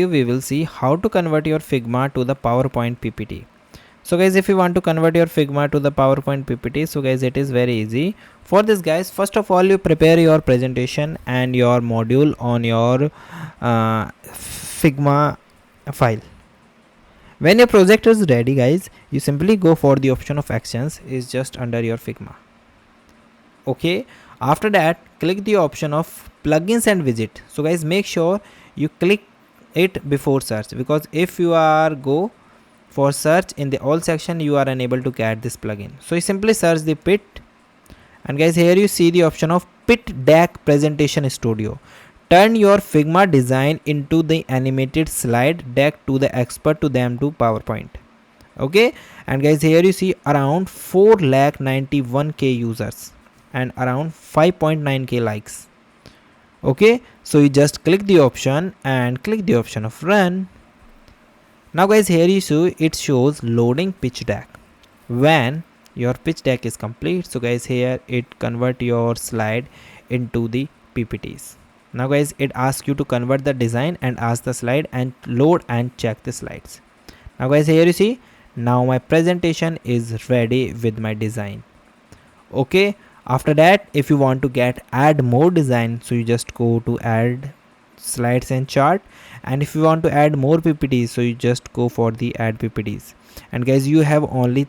we will see how to convert your Figma to the PowerPoint PPT. So guys, if you want to convert your Figma to the PowerPoint PPT, so guys, it is very easy. For this guys, first of all, you prepare your presentation and your module on your Figma file. When your project is ready guys, you simply go for the option of actions is just under your Figma. Okay, after that click the option of plugins and widget. So guys, make sure you click it before search, because if you are go for search in the all section, you are unable to get this plugin. So you simply search the pit, and guys, here you see the option of pit deck presentation studio. Turn your Figma design into the animated slide deck to the expert to them to PowerPoint. Okay, and guys, here you see around 491k users and around 5.9k likes. Okay, so you just click the option and click the option of run. Now guys, here you see it shows loading pitch deck. When your pitch deck is complete, so guys, here it convert your slide into the PPTs. Now guys, it asks you to convert the design and ask the slide and load and check the slides. Now guys, here you see now my presentation is ready with my design. Okay, after that, if you want to add more design, so you just go to add slides and chart, and if you want to add more PPTs, so you just go for the add PPTs. And guys, you have only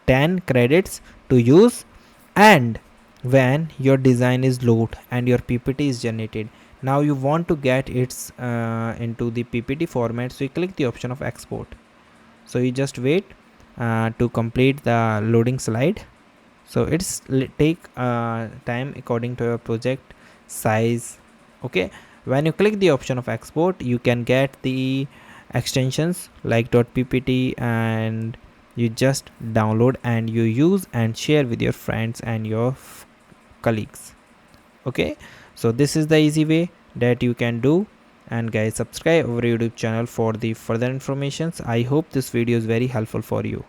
10 credits to use, and when your design is loaded and your PPT is generated, now you want to get it into the PPT format, so you click the option of export. So you just wait to complete the loading slide. So it's take time according to your project size. Okay, when you click the option of export, you can get the extensions like .ppt, and you just download and you use and share with your friends and your colleagues. Okay, so this is the easy way that you can do. And guys, subscribe our YouTube channel for the further informations. I hope this video is very helpful for you.